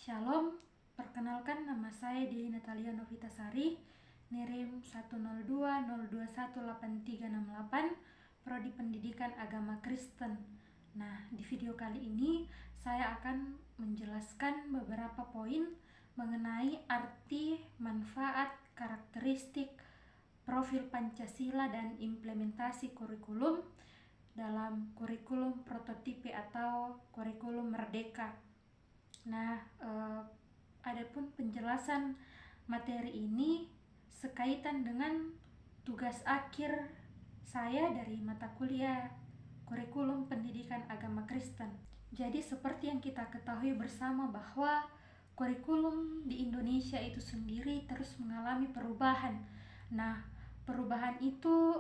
Shalom, perkenalkan nama saya Deli Natalia Novitasari, NIRIM 102021838, Prodi Pendidikan Agama Kristen. Nah, di video kali ini saya akan menjelaskan beberapa poin mengenai arti, manfaat, karakteristik, profil Pancasila dan implementasi kurikulum dalam kurikulum prototipe atau kurikulum merdeka. Nah, adapun penjelasan materi ini sekaitan dengan tugas akhir saya dari mata kuliah kurikulum pendidikan agama Kristen. Jadi seperti yang kita ketahui bersama bahwa kurikulum di Indonesia itu sendiri terus mengalami perubahan. Nah, perubahan itu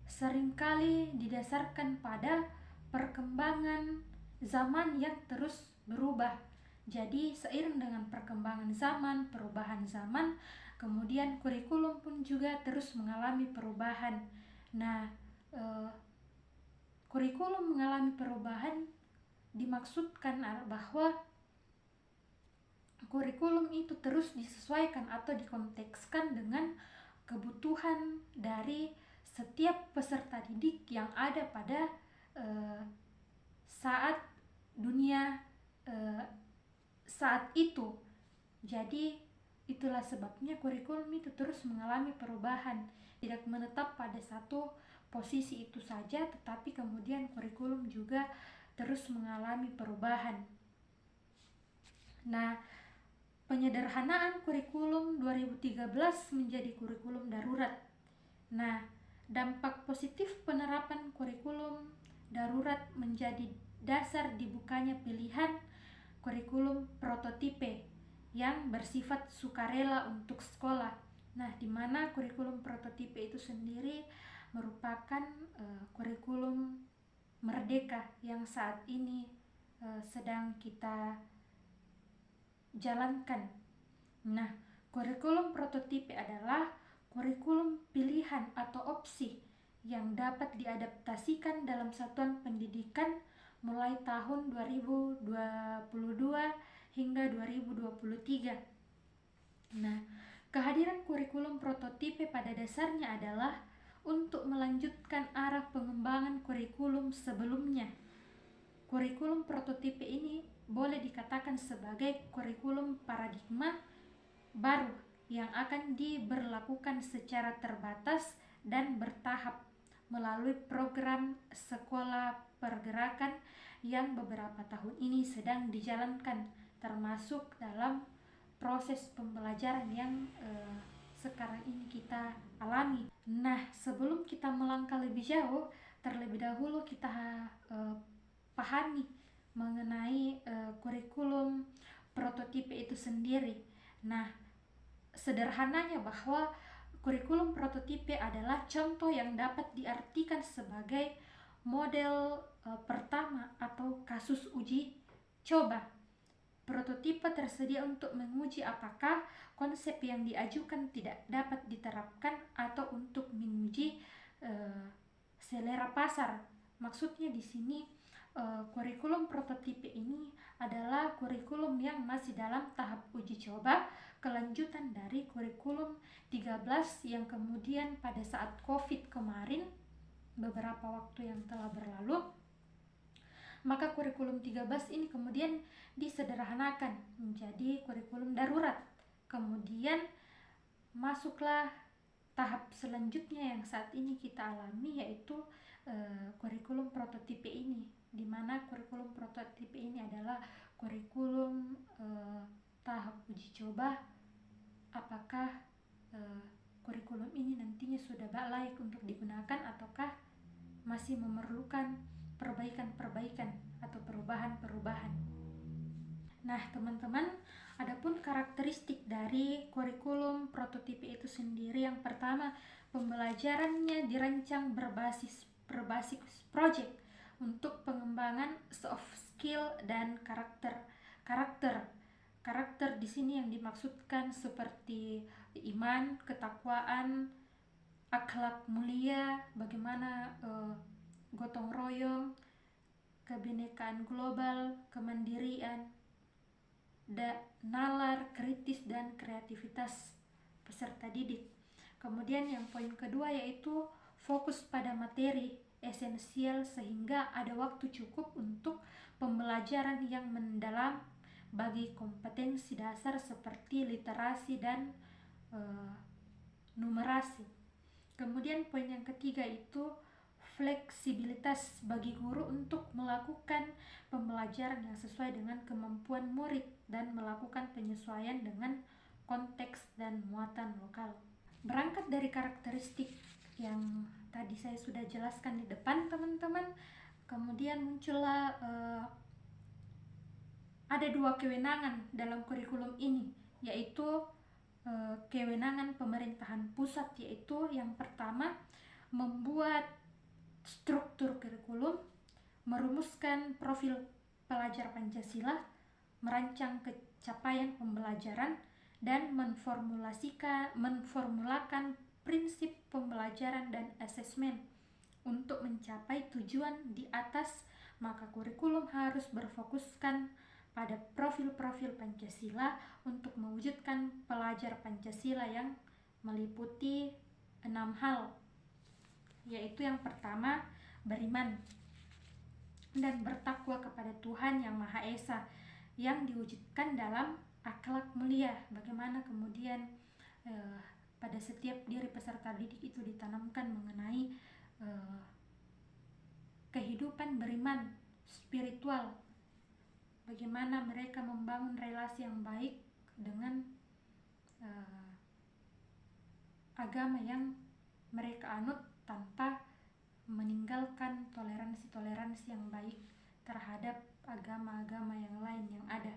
seringkali didasarkan pada perkembangan zaman yang terus berubah. Jadi seiring dengan perkembangan zaman, perubahan zaman, kemudian kurikulum pun juga terus mengalami perubahan. Nah, kurikulum mengalami perubahan dimaksudkan bahwa kurikulum itu terus disesuaikan atau dikontekskan dengan kebutuhan dari setiap peserta didik yang ada pada saat dunia saat itu. Jadi itulah sebabnya kurikulum itu terus mengalami perubahan, tidak menetap pada satu posisi itu saja, tetapi kemudian kurikulum juga terus mengalami perubahan. Nah, penyederhanaan kurikulum 2013 menjadi kurikulum darurat. Nah, dampak positif penerapan kurikulum darurat menjadi dasar dibukanya pilihan kurikulum prototipe yang bersifat sukarela untuk sekolah. Nah, di mana kurikulum prototipe itu sendiri merupakan kurikulum merdeka yang saat ini sedang kita jalankan. Nah, kurikulum prototipe adalah kurikulum pilihan atau opsi yang dapat diadaptasikan dalam satuan pendidikan mulai tahun 2022 hingga 2023. Nah, kehadiran kurikulum prototipe pada dasarnya adalah untuk melanjutkan arah pengembangan kurikulum sebelumnya. Kurikulum prototipe ini boleh dikatakan sebagai kurikulum paradigma baru yang akan diberlakukan secara terbatas dan bertahap melalui program sekolah pergerakan yang beberapa tahun ini sedang dijalankan, termasuk dalam proses pembelajaran yang sekarang ini kita alami. Nah, sebelum kita melangkah lebih jauh, terlebih dahulu kita pahami mengenai kurikulum prototipe itu sendiri. Nah, sederhananya bahwa kurikulum prototipe adalah contoh yang dapat diartikan sebagai model pertama atau kasus uji coba. Prototipe tersedia untuk menguji apakah konsep yang diajukan tidak dapat diterapkan atau untuk menguji selera pasar. Maksudnya di sini kurikulum prototipe ini adalah kurikulum yang masih dalam tahap uji coba, kelanjutan dari kurikulum 13 yang kemudian pada saat COVID kemarin, beberapa waktu yang telah berlalu, maka kurikulum 13 ini kemudian disederhanakan menjadi kurikulum darurat. Kemudian masuklah tahap selanjutnya yang saat ini kita alami, yaitu kurikulum prototipe ini, di mana kurikulum prototipe ini adalah kurikulum tahap uji coba apakah kurikulum ini nantinya sudah layak untuk digunakan ataukah masih memerlukan perbaikan-perbaikan atau perubahan-perubahan. Nah, teman-teman, adapun karakteristik dari kurikulum prototipe itu sendiri, yang pertama, pembelajarannya dirancang berbasis project untuk pengembangan soft skill dan karakter di sini yang dimaksudkan seperti iman, ketakwaan, akhlak mulia, bagaimana gotong royong, kebinekaan global, kemandirian, nalar, kritis, dan kreativitas peserta didik. Kemudian yang poin kedua yaitu fokus pada materi esensial sehingga ada waktu cukup untuk pembelajaran yang mendalam bagi kompetensi dasar seperti literasi dan numerasi. Kemudian poin yang ketiga itu fleksibilitas bagi guru untuk melakukan pembelajaran yang sesuai dengan kemampuan murid dan melakukan penyesuaian dengan konteks dan muatan lokal. Berangkat dari karakteristik yang tadi saya sudah jelaskan di depan teman-teman, kemudian muncullah ada dua kewenangan dalam kurikulum ini, yaitu kewenangan pemerintahan pusat, yaitu yang pertama membuat struktur kurikulum, merumuskan profil pelajar Pancasila, merancang capaian pembelajaran, dan memformulakan prinsip pembelajaran dan asesmen. Untuk mencapai tujuan di atas, maka kurikulum harus berfokuskan pada profil-profil Pancasila untuk mewujudkan pelajar Pancasila yang meliputi 6 hal, yaitu yang pertama beriman dan bertakwa kepada Tuhan Yang Maha Esa yang diwujudkan dalam akhlak mulia. Bagaimana kemudian pada setiap diri peserta didik itu ditanamkan mengenai kehidupan beriman spiritual, bagaimana mereka membangun relasi yang baik dengan agama yang mereka anut tanpa meninggalkan toleransi-toleransi yang baik terhadap agama-agama yang lain yang ada.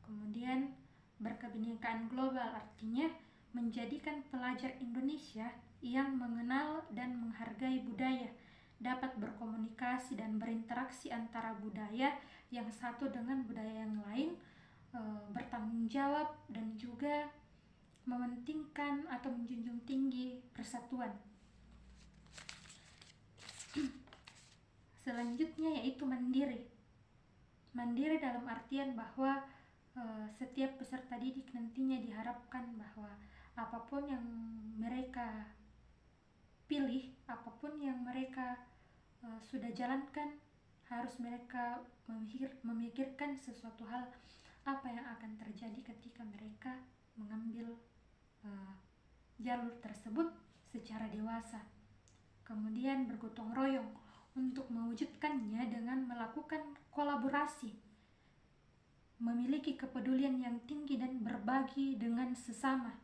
Kemudian berkebinekaan global, artinya menjadikan pelajar Indonesia yang mengenal dan menghargai budaya, dapat berkomunikasi dan berinteraksi antara budaya yang satu dengan budaya yang lain, bertanggung jawab dan juga mementingkan atau menjunjung tinggi persatuan. Selanjutnya yaitu mandiri. Mandiri dalam artian bahwa setiap peserta didik nantinya diharapkan bahwa apapun yang mereka pilih, apapun yang mereka sudah jalankan, harus mereka memikirkan sesuatu hal apa yang akan terjadi ketika mereka mengambil jalur tersebut secara dewasa. Kemudian bergotong royong untuk mewujudkannya dengan melakukan kolaborasi, memiliki kepedulian yang tinggi dan berbagi dengan sesama.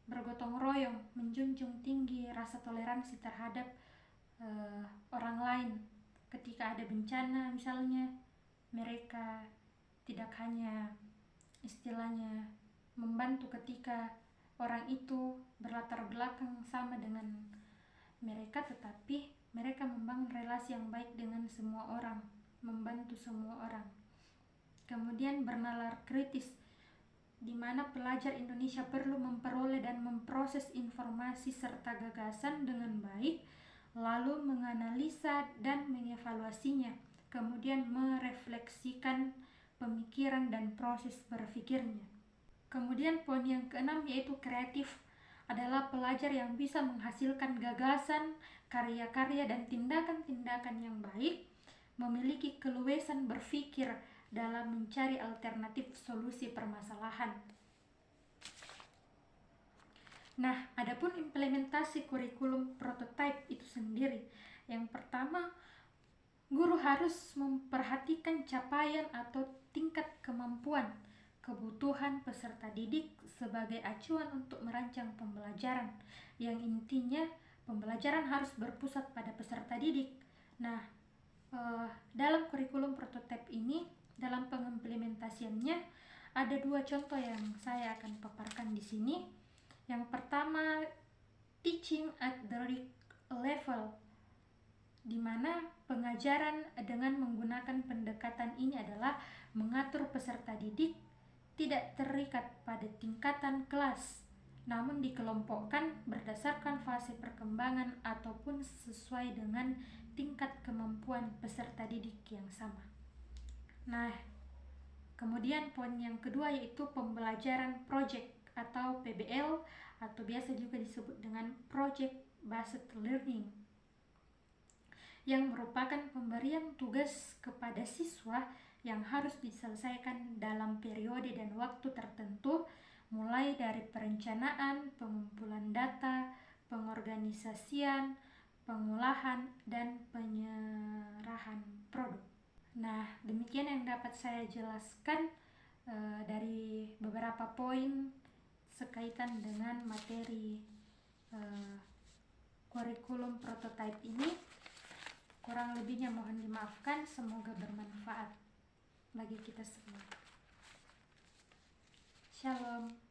Bergotong royong, menjunjung tinggi rasa toleransi terhadap orang lain. Ketika ada bencana misalnya, mereka tidak hanya istilahnya membantu ketika orang itu berlatar belakang sama dengan mereka, tetapi mereka membangun relasi yang baik dengan semua orang, membantu semua orang. Kemudian bernalar kritis, di mana pelajar Indonesia perlu memperoleh dan memproses informasi serta gagasan dengan baik, lalu menganalisa dan mengevaluasinya, kemudian merefleksikan pemikiran dan proses berpikirnya. Kemudian poin yang keenam yaitu kreatif, adalah pelajar yang bisa menghasilkan gagasan, karya-karya dan tindakan-tindakan yang baik, memiliki keluasan berpikir dalam mencari alternatif solusi permasalahan. Nah, adapun implementasi kurikulum prototipe itu sendiri, yang pertama, guru harus memperhatikan capaian atau tingkat kemampuan, kebutuhan peserta didik sebagai acuan untuk merancang pembelajaran, yang intinya pembelajaran harus berpusat pada peserta didik. Nah, dalam kurikulum prototipe ini, dalam pengimplementasiannya ada dua contoh yang saya akan paparkan di sini. Yang pertama, teaching at the level, di mana pengajaran dengan menggunakan pendekatan ini adalah mengatur peserta didik tidak terikat pada tingkatan kelas, namun dikelompokkan berdasarkan fase perkembangan ataupun sesuai dengan tingkat kemampuan peserta didik yang sama. Nah, Kemudian poin yang kedua yaitu pembelajaran project atau PBL, atau biasa juga disebut dengan Project Based Learning, yang merupakan pemberian tugas kepada siswa yang harus diselesaikan dalam periode dan waktu tertentu, mulai dari perencanaan, pengumpulan data, pengorganisasian, pengolahan, dan penyerahan produk. Nah, demikian yang dapat saya jelaskan dari beberapa poin sekaitan dengan materi kurikulum prototype ini. Kurang lebihnya mohon dimaafkan, semoga bermanfaat bagi kita semua. Shalom.